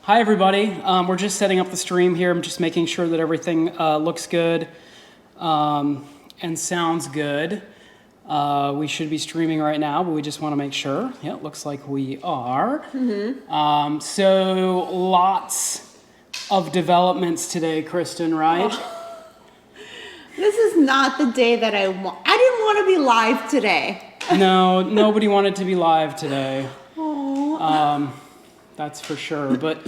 Hi, everybody. We're just setting up the stream here. I'm just making sure that everything looks good and sounds good. We should be streaming right now, but we just want to make sure. Yeah, it looks like we are. Mm-hmm. So lots of developments today, Kristen, right? Oh. This is not the day that I want. I didn't want to be live today. No, nobody wanted to be live today. Oh. That's for sure. But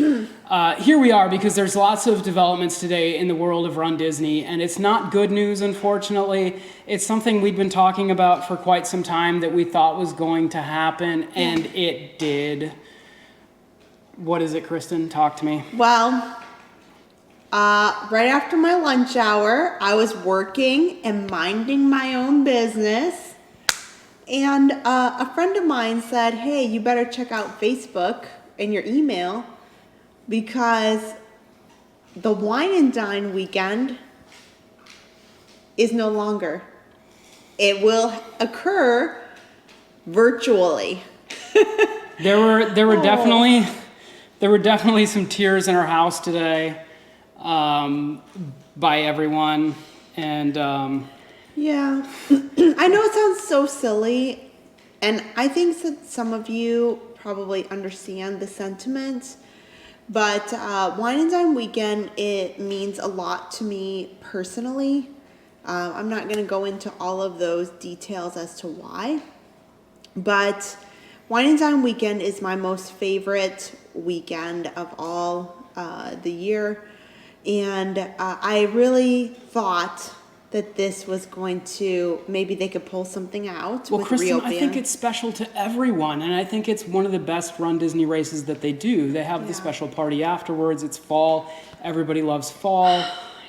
here we are because there's lots of developments today in the world of runDisney, and it's not good news, unfortunately. It's something we'd been talking about for quite some time that we thought was going to happen, and it did. What is it, Kristen? Talk to me. Well, right after my lunch hour, I was working and minding my own business, and a friend of mine said, hey, you better check out Facebook in your email because the Wine and Dine weekend is no longer. It will occur virtually. There were definitely some tears in our house today by everyone, and yeah. I know it sounds so silly, and I think that some of you probably understand the sentiment, but Wine and Dine weekend, it means a lot to me personally. I'm not going to go into all of those details as to why, but Wine and Dine weekend is my most favorite weekend of all the year, and I really thought that this was going to, maybe they could pull something out with Kristen, real band. I think it's special to everyone, and I think it's one of the best runDisney races that they do. They have the special party afterwards. It's fall. Everybody loves fall.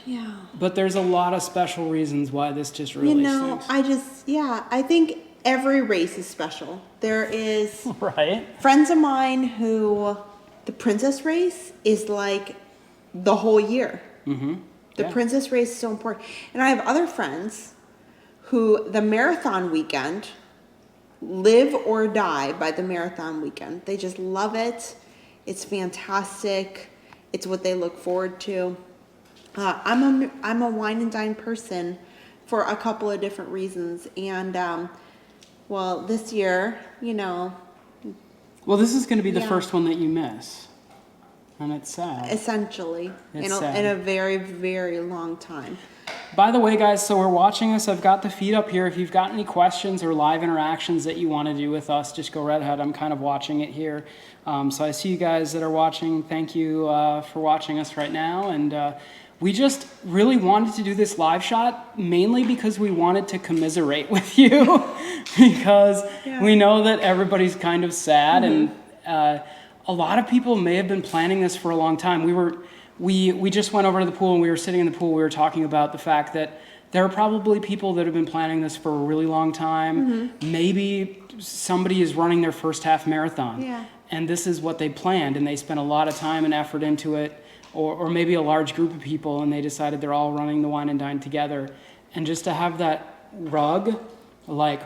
Yeah. But there's a lot of special reasons why this just really stinks. I think every race is special. There is right. friends of mine who, the princess race is like the whole year. Mm-hmm. The princess race is so important. And I have other friends who the marathon weekend live or die by the marathon weekend. They just love it. It's fantastic. It's what they look forward to. I'm a Wine and Dine person for a couple of different reasons. And, well, this year, Well, this is going to be the first one that you miss. And it's sad. Essentially. In a very, very long time. By the way, guys, so we're watching this. I've got the feed up here. If you've got any questions or live interactions that you want to do with us, just go right ahead. I'm kind of watching it here. So I see you guys that are watching. Thank you for watching us right now. And we just really wanted to do this live shot mainly because we wanted to commiserate with you because we know that everybody's kind of sad and a lot of people may have been planning this for a long time. We just went over to the pool and we were sitting in the pool. We were talking about the fact that there are probably people that have been planning this for a really long time. Mm-hmm. Maybe somebody is running their first half marathon. Yeah. And this is what they planned and they spent a lot of time and effort into it. Or maybe a large group of people and they decided they're all running the Wine and Dine together. And just to have that rug like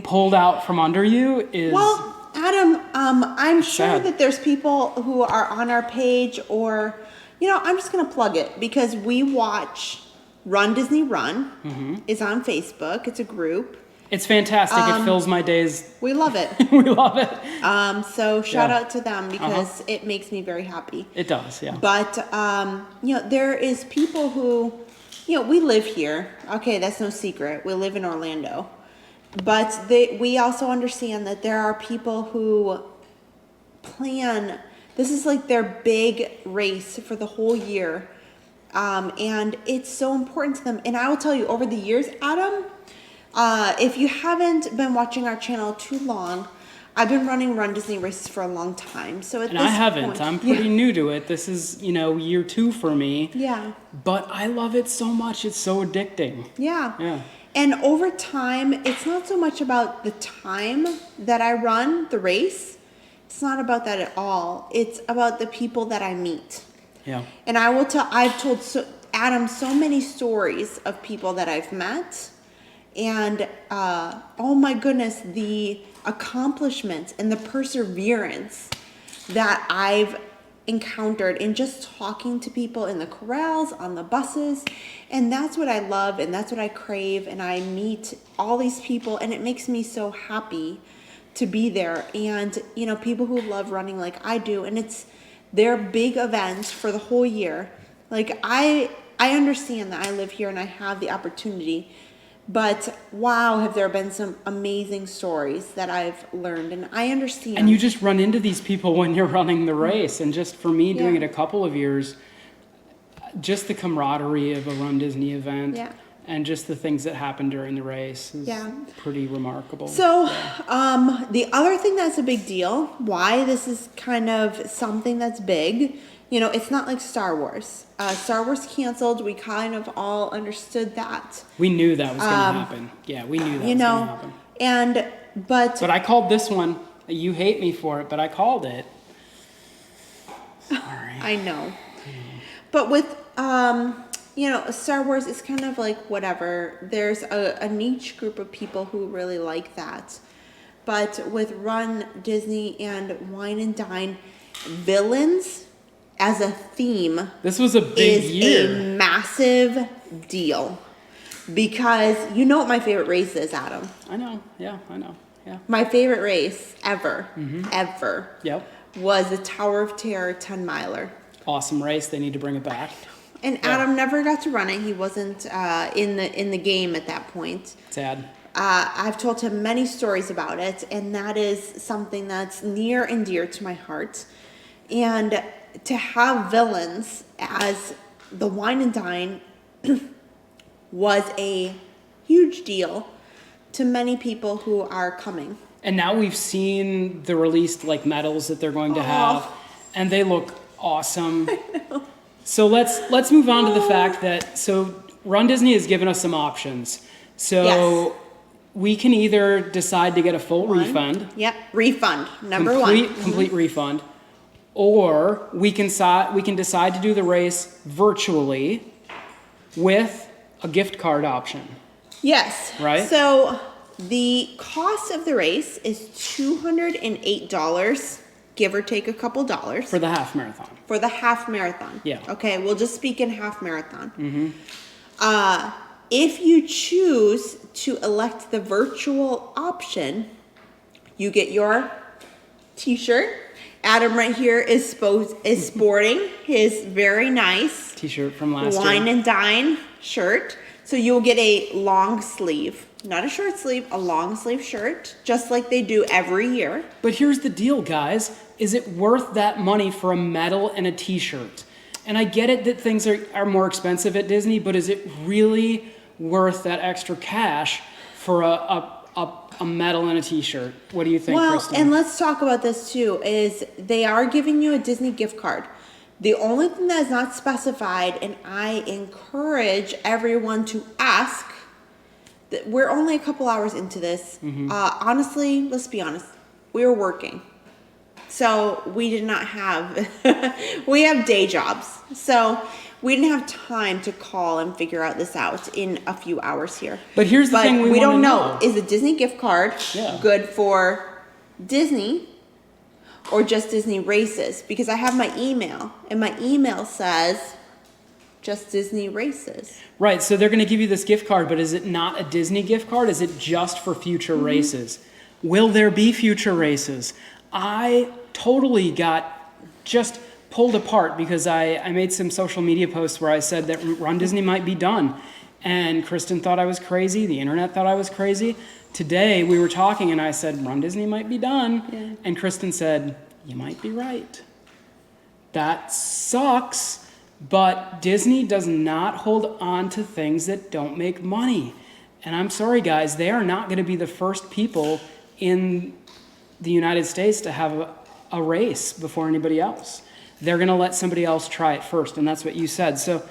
pulled out from under you is... Well, Adam, I'm sure that there's people who are on our page or, I'm just going to plug it because we watch runDisney Run. Mm-hmm. It's on Facebook. It's a group. It's fantastic. It fills my days. We love it. We love it. So shout out to them because it makes me very happy. It does, yeah. But, there is people who, we live here. Okay, that's no secret. We live in Orlando. But we also understand that there are people who plan, this is like their big race for the whole year. And it's so important to them. And I will tell you, over the years, Adam, if you haven't been watching our channel too long, I've been running runDisney races for a long time. So I haven't. I'm pretty new to it. This is, year 2 for me. Yeah. But I love it so much. It's so addicting. Yeah. Yeah. And over time, it's not so much about the time that I run the race. It's not about that at all. It's about the people that I meet. Yeah. And I've told Adam so many stories of people that I've met. And, oh my goodness, the accomplishments and the perseverance that I've encountered in just talking to people in the corrals, on the buses. And that's what I love, and that's what I crave. And I meet all these people, and it makes me so happy to be there. And, you know, people who love running like I do, and it's their big event for the whole year. Like, I understand that I live here and I have the opportunity, but wow, have there been some amazing stories that I've learned, and I understand. And you just run into these people when you're running the race. And just for me doing it a couple of years, just the camaraderie of a Run Disney event and just the things that happen during the race is pretty remarkable. So the other thing that's a big deal, why this is kind of something that's big, you know, it's not like Star Wars. Star Wars canceled. We kind of all understood that. We knew that was going to happen. Yeah, we knew that was going to happen. And but I called this one. You hate me for it, but I called it. Sorry. I know. But with you know, Star Wars is kind of like whatever. There's a niche group of people who really like that. But with Run Disney and Wine and Dine, villains as a theme, this was a big year. A massive deal. Because you know what my favorite race is, Adam. I know. Yeah, I know. Yeah. My favorite race ever, Yep. was the Tower of Terror 10 miler. Awesome race. They need to bring it back. And Adam never got to run it. He wasn't in the game at that point. Sad. I've told him many stories about it, and that is something that's near and dear to my heart. And to have villains as the Wine and Dine was a huge deal to many people who are coming. And now we've seen the released like medals that they're going to have, and they look awesome. So let's move on to the fact that Run Disney has given us some options. So we can either decide to get a full refund. Yep, refund number one. Complete refund, or we can decide to do the race virtually with a gift card option. Yes. Right? So the cost of the race is $208, give or take a couple dollars. For the half marathon. For the half marathon. Yeah. Okay, we'll just speak in half marathon. If you choose to elect the virtual option, you get your t-shirt. Adam right here is sporting his very nice t-shirt from last year. Wine and Dine shirt. So you'll get a long sleeve, not a short sleeve, a long sleeve shirt, just like they do every year. But here's the deal, guys. Is it worth that money for a medal and a t-shirt? And I get it that things are more expensive at Disney, but is it really worth that extra cash for a medal and a t-shirt? What do you think, Kristen? And let's talk about this too, is they are giving you a Disney gift card. The only thing that is not specified, and I encourage everyone to ask, that we're only a couple hours into this. Honestly, let's be honest, we were working. So we did not have, we have day jobs. So we didn't have time to call and figure out this out in a few hours here. But here's the thing we don't know. Is a Disney gift card good for Disney or just Disney races? Because I have my email, and my email says just Disney races. Right, so they're going to give you this gift card, but is it not a Disney gift card? Is it just for future races? Will there be future races? I totally got just pulled apart because I made some social media posts where I said that Run Disney might be done. And Kristen thought I was crazy. The internet thought I was crazy. Today we were talking and I said, Run Disney might be done. Yeah. And Kristen said, you might be right. That sucks, but Disney does not hold on to things that don't make money. And I'm sorry, guys, they are not going to be the first people in the United States to have a race before anybody else. They're going to let somebody else try it first, and that's what you said. So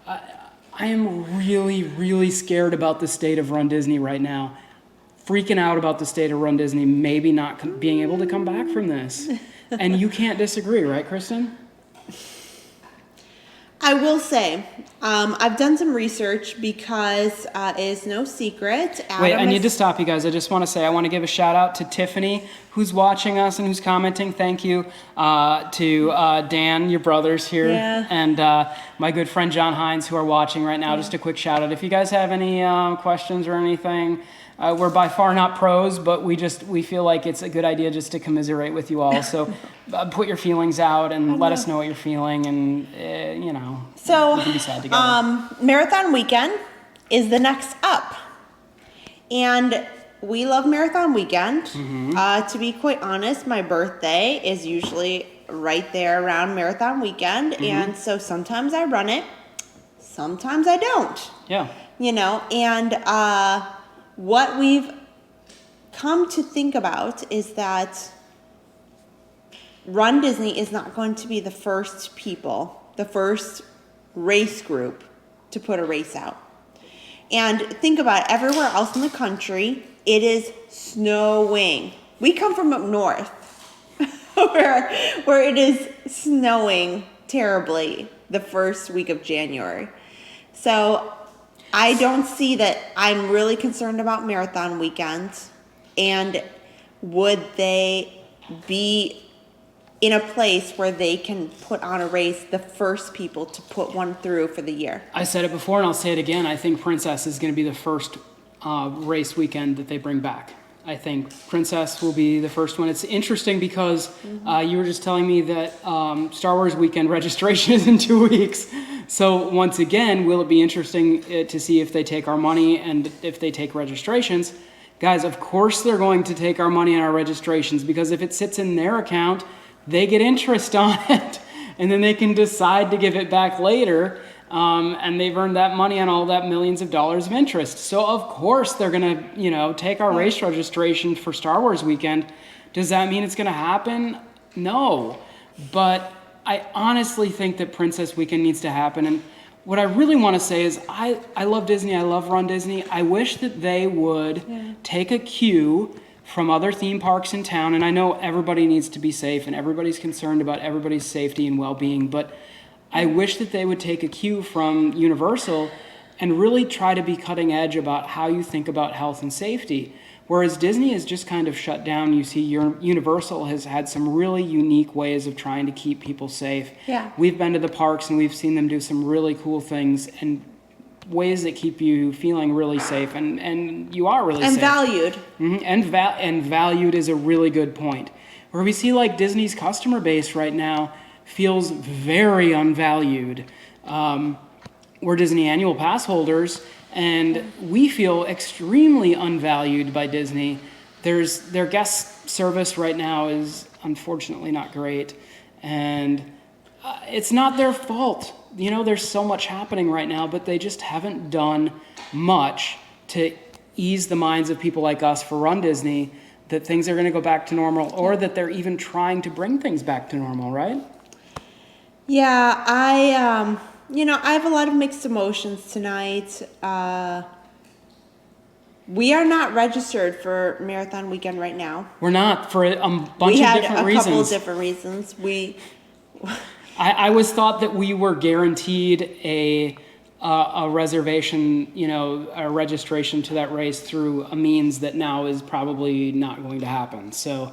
I am really, really scared about the state of Run Disney right now. Freaking out about the state of Run Disney, maybe not being able to come back from this. And you can't disagree, right, Kristen? I will say, I've done some research because it is no secret. Wait, I Adam need is- to stop you guys. I just want to say I want to give a shout out to Tiffany, who's watching us and who's commenting. Thank you. To Dan, your brothers here, Yeah. and my good friend John Hines, who are watching right now. Just a quick shout out. If you guys have any questions or anything, we're by far not pros, but we feel like it's a good idea just to commiserate with you all. So put your feelings out and let us know what you're feeling, and So, we can decide together. Marathon Weekend is the next up. And we love Marathon Weekend. To be quite honest, my birthday is usually right there around Marathon Weekend. And so sometimes I run it, sometimes I don't. Yeah. And what we've come to think about is that Run Disney is not going to be the first race group to put a race out. And think about it, everywhere else in the country, it is snowing. We come from up north where it is snowing terribly the first week of January. So I don't see that. I'm really concerned about Marathon weekends. And would they be in a place where they can put on a race, the first people to put one through for the year? I said it before and I'll say it again. I think Princess is going to be the first race weekend that they bring back. I think Princess will be the first one. It's interesting because you were just telling me that Star Wars weekend registration is in 2 weeks. So once again, will it be interesting to see if they take our money and if they take registrations? Guys, of course they're going to take our money and our registrations, because if it sits in their account, they get interest on it, and then they can decide to give it back later, and they've earned that money on all that millions of dollars of interest. So of course they're gonna, take our race registration for Star Wars weekend. Does that mean it's gonna happen? No, but I honestly think that Princess Weekend needs to happen. And what I really want to say is I love Disney. I love Run Disney. I wish that they would take a cue from other theme parks in town. And I know everybody needs to be safe and everybody's concerned about everybody's safety and well-being, but I wish that they would take a cue from Universal and really try to be cutting edge about how you think about health and safety. Whereas Disney is just kind of shut down. You see, Universal has had some really unique ways of trying to keep people safe. Yeah. We've been to the parks and we've seen them do some really cool things and ways that keep you feeling really safe, and you are really And safe. valued. Mm-hmm. And valued is a really good point. Where we see like Disney's customer base right now feels very unvalued. We're Disney annual pass holders, and we feel extremely unvalued by Disney. Their guest service right now is unfortunately not great, and it's not their fault. There's so much happening right now, but they just haven't done much to ease the minds of people like us for Run Disney that things are going to go back to normal, or that they're even trying to bring things back to normal, right? Yeah, I have a lot of mixed emotions tonight. We are not registered for Marathon Weekend right now. We're not, for a bunch We of had different a reasons. couple of different reasons. I was thought that we were guaranteed a reservation, a registration to that race through a means that now is probably not going to happen. So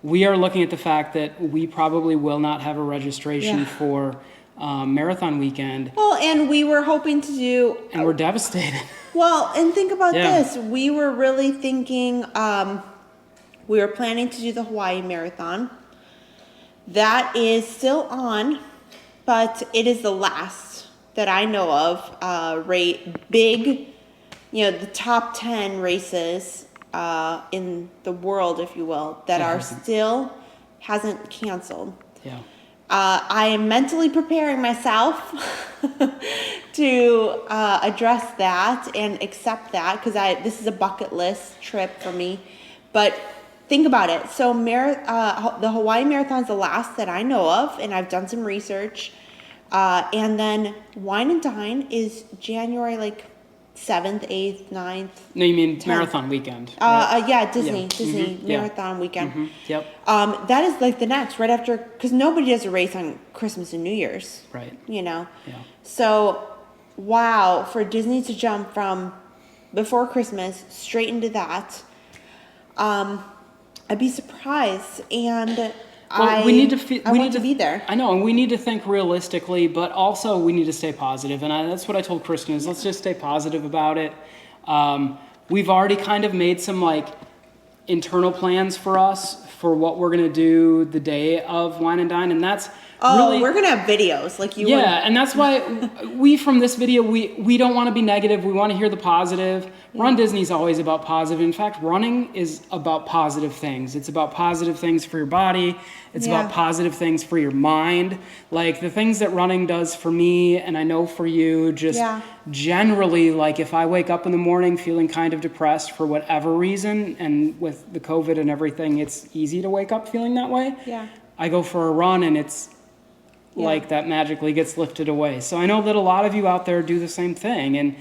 we are looking at the fact that we probably will not have a registration for Marathon Weekend. Well, and we were hoping to do... And we're devastated. Well, and think about this. We were really thinking, we were planning to do the Hawaii Marathon. That is still on, but it is the last that I know of. Big, the top 10 races in the world, if you will, that are still hasn't canceled. Yeah. I am mentally preparing myself to address that and accept that, because this is a bucket list trip for me. But think about it. So the Hawaii Marathon is the last that I know of, and I've done some research. And then Wine and Dine is January 7th, 8th, 9th. No, you mean 10th. marathon weekend. Right? Yeah, Disney, Yeah. Disney Yeah. marathon weekend. Yep. That is like the next, right after, because nobody does a race on Christmas and New Year's. Right. You know? Yeah. So, wow, for Disney to jump from before Christmas straight into that, I'd be surprised. And Well, we need to be there. I know, and we need to think realistically, but also we need to stay positive. And that's what I told Kristen is let's just stay positive about it. We've already kind of made some like internal plans for us for what we're gonna do the day of Wine and Dine, and that's really, we're gonna have videos like you. yeah, and that's why we from this video we don't want to be negative. We want to hear the positive. Run Disney's always about positive. In fact, running is about positive things. It's about positive things for your body. It's about positive things for your mind. Like the things that running does for me, and I know for you, just generally, like if I wake up in the morning feeling kind of depressed for whatever reason, and with the COVID and everything, it's easy to wake up feeling that way. Yeah. I go for a run and it's like that magically gets lifted away. So I know that a lot of you out there do the same thing. And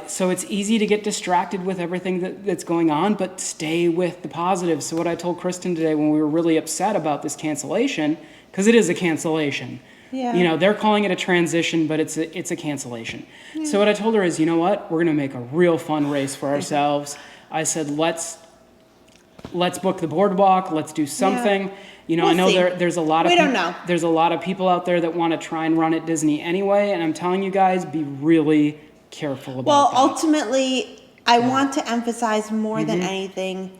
so it's easy to get distracted with everything that's going on, but stay with the positive. So what I told Kristen today when we were really upset about this cancellation, because it is a cancellation. Yeah. You know, they're calling it a transition, but it's a cancellation. Yeah. So what I told her is, you know what? We're going to make a real fun race for ourselves. I said, let's book the boardwalk. Let's do something. Yeah. You know, I know there's a lot of there's a lot of people out there that want to try and run at Disney anyway, and I'm telling you guys, be really careful about that. Well, ultimately, I want to emphasize more than anything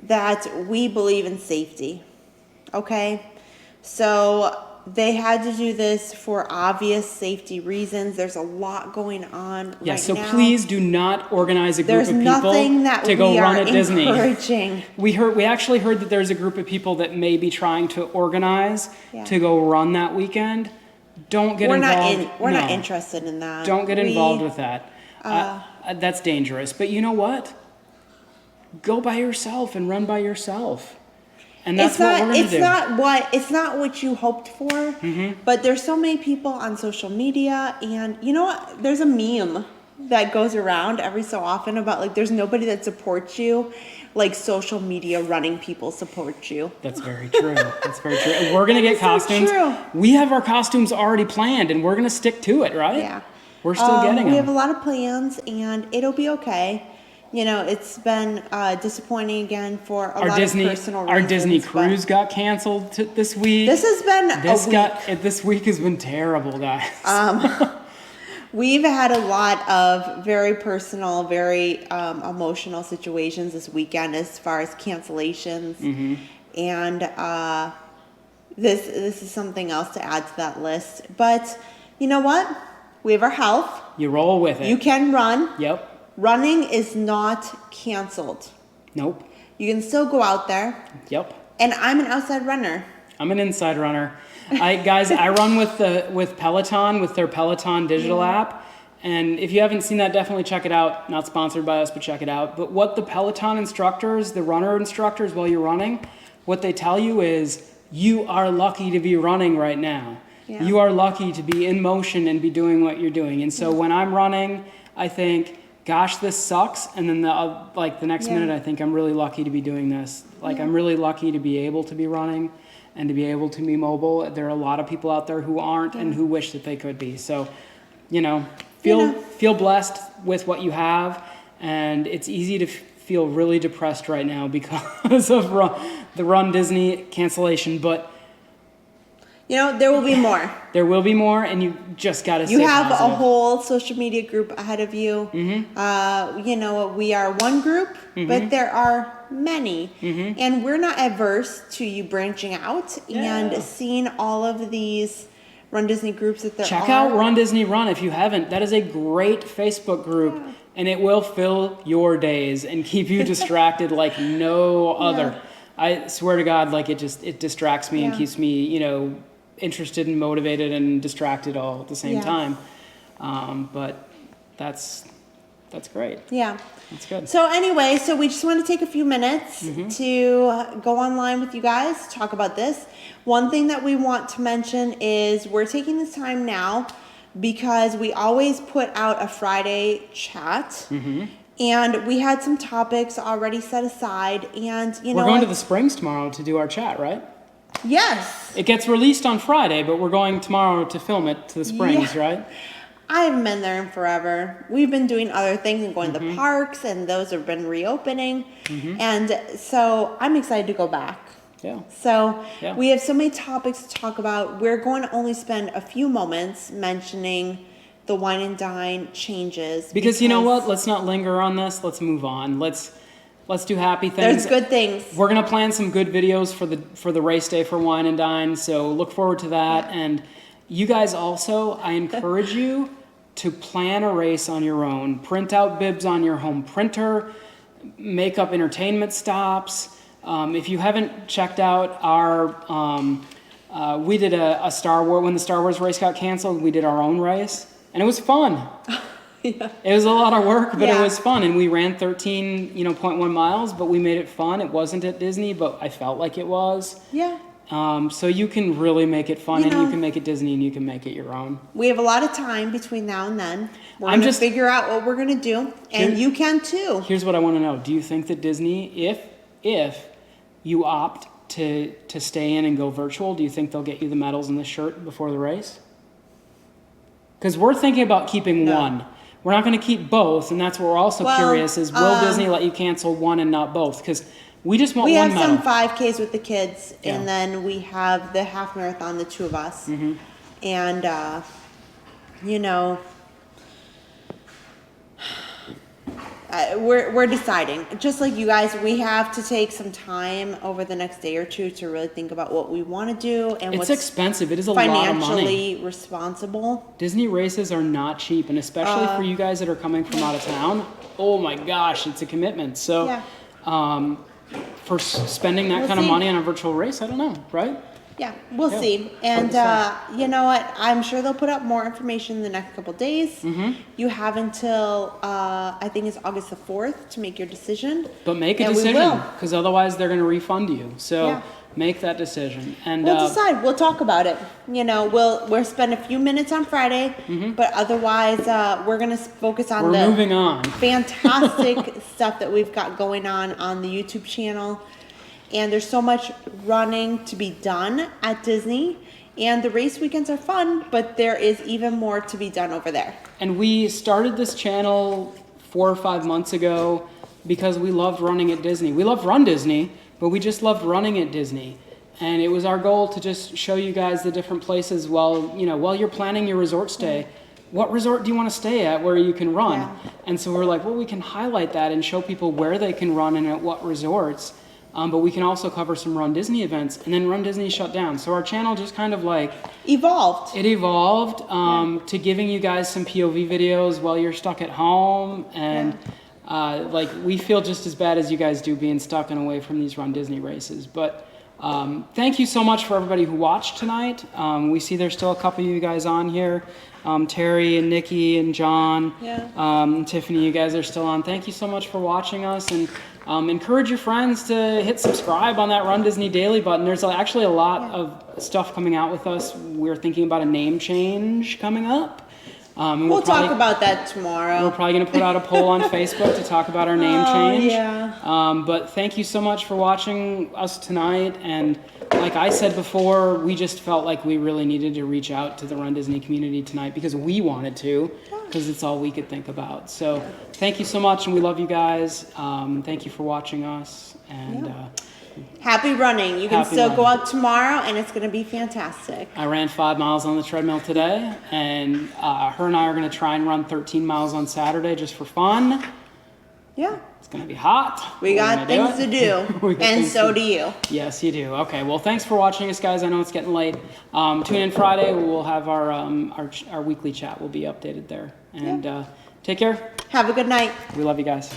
that we believe in safety. Okay? So they had to do this for obvious safety reasons. There's a lot going on right now. So please do not organize a group of people that to go run at Disney. Encouraging. We actually heard that there's a group of people that may be trying to organize to go run that weekend. Don't get involved. We're not interested in that. Don't get involved with that. That's dangerous. But you know what? Go by yourself and run by yourself. And that's what we're going to do. It's not what you hoped for, but there's so many people on social media, and you know what? There's a meme that goes around every so often about like there's nobody that supports you like social media running people support you. That's very true. That's very true. And we're going to get costumes. So true. We have our costumes already planned, and we're going to stick to it, right? Yeah. We're still getting them. We have a lot of plans, and it'll be okay. You know, it's been disappointing again for a lot of personal reasons. Our Disney cruise got canceled this week. This has been a week. This week has been terrible, guys. We've had a lot of very personal, very emotional situations this weekend as far as cancellations. And this is something else to add to that list. But you know what? We have our health. You roll with it. You can run. Yep. Running is not canceled. Nope. You can still go out there. Yep. And I'm an outside runner. I'm an inside runner. I run with Peloton, with their Peloton digital app. And if you haven't seen that, definitely check it out. Not sponsored by us, but check it out. But what the Peloton instructors, the runner instructors while you're running, what they tell you is you are lucky to be running right now. Yeah. You are lucky to be in motion and be doing what you're doing. And so when I'm running, I think, gosh, this sucks. And then the next minute, I think I'm really lucky to be doing this. Like I'm really lucky to be able to be running and to be able to be mobile. There are a lot of people out there who aren't and who wish that they could be. So, you know, feel blessed with what you have. And it's easy to feel really depressed right now because of the Run Disney cancellation. But you know, there will be more. There will be more, and you just got to stay You have positive. a whole social media group ahead of you. You know, we are one group, but there are many. And we're not adverse to you branching out and seeing all of these Run Disney groups that there are. Check out Run Disney Run if you haven't. That is a great Facebook group, and it will fill your days and keep you distracted like no other. I swear to God, like it distracts me and keeps me, you know, interested and motivated and distracted all at the same time. But that's great. Yeah. That's good. So anyway, we just want to take a few minutes to go online with you guys, talk about this. One thing that we want to mention is we're taking this time now because we always put out a Friday chat. And we had some topics already set aside, and we're going to the Springs tomorrow to do our chat, right? Yes. It gets released on Friday, but we're going tomorrow to film it to the Springs, right? I haven't been there in forever. We've been doing other things and going to the parks, and those have been reopening. And so I'm excited to go back. Yeah. So we have so many topics to talk about. We're going to only spend a few moments mentioning the Wine and Dine changes. Because you know what? Let's not linger on this. Let's move on. Let's do happy things. There's good things. We're gonna plan some good videos for the race day for Wine and Dine. So look forward to that. And you guys also, I encourage you to plan a race on your own. Print out bibs on your home printer. Make up entertainment stops. If you haven't checked out our, we did a Star Wars, when the Star Wars race got canceled, we did our own race. And it was fun. It was a lot of work, but it was fun. And we ran 13.1 miles, but we made it fun. It wasn't at Disney, but I felt like it was. Yeah. So you can really make it fun, and you can make it Disney, and you can make it your own. We have a lot of time between now and then. We're going to figure out what we're going to do, and you can too. Here's what I want to know. Do you think that Disney, if you opt to stay in and go virtual, do you think they'll get you the medals and the shirt before the race? Because we're thinking about keeping one. We're not going to keep both, and that's what we're also curious is, will Disney let you cancel one and not both? Because we just want one medal. We have some 5Ks with the kids, and then we have the half marathon, the two of us. And, we're deciding. Just like you guys, we have to take some time over the next day or two to really think about what we want to do and what's expensive. It is a lot of money. Financially responsible. Disney races are not cheap, and especially for you guys that are coming from out of town. Oh my gosh, it's a commitment. So, for spending that kind of money on a virtual race, I don't know, right? Yeah, we'll see. And you know what? I'm sure they'll put up more information in the next couple days. You have until, I think it's August the 4th to make your decision. But make a decision, because otherwise they're going to refund you. So make that decision. And we'll decide. We'll talk about it. We'll spend a few minutes on Friday, but otherwise we're going to focus on moving on. Fantastic stuff that we've got going on the YouTube channel. And there's so much running to be done at Disney. And the race weekends are fun, but there is even more to be done over there. And we started this channel 4 or 5 months ago because we loved running at Disney. We loved runDisney, but we just loved running at Disney. And it was our goal to just show you guys the different places while you're planning your resort stay. What resort do you want to stay at where you can run? And so we're like, well, we can highlight that and show people where they can run and at what resorts. But we can also cover some runDisney events, and then runDisney shut down. So our channel just kind of like evolved. It evolved to giving you guys some POV videos while you're stuck at home, and we feel just as bad as you guys do being stuck and away from these runDisney races. But thank you so much for everybody who watched tonight. We see there's still a couple of you guys on here. Terry and Nikki and John, Tiffany, you guys are still on. Thank you so much for watching us, and encourage your friends to hit subscribe on that runDisney Daily button. There's actually a lot of stuff coming out with us. We're thinking about a name change coming up. We'll talk about that tomorrow. We're probably going to put out a poll on Facebook to talk about our name change. But thank you so much for watching us tonight. And like I said before, we just felt like we really needed to reach out to the runDisney community tonight because we wanted to, because it's all we could think about. So thank you so much, and we love you guys. Thank you for watching us. And happy running. You can still go out tomorrow, and it's going to be fantastic. I ran 5 miles on the treadmill today, and her and I are going to try and run 13 miles on Saturday just for fun. Yeah. It's going to be hot. We got things to do, and so do you. Yes, you do. Okay, well, thanks for watching us, guys. I know it's getting late. Tune in Friday. We'll have our weekly chat will be updated there. And take care. Have a good night. We love you guys.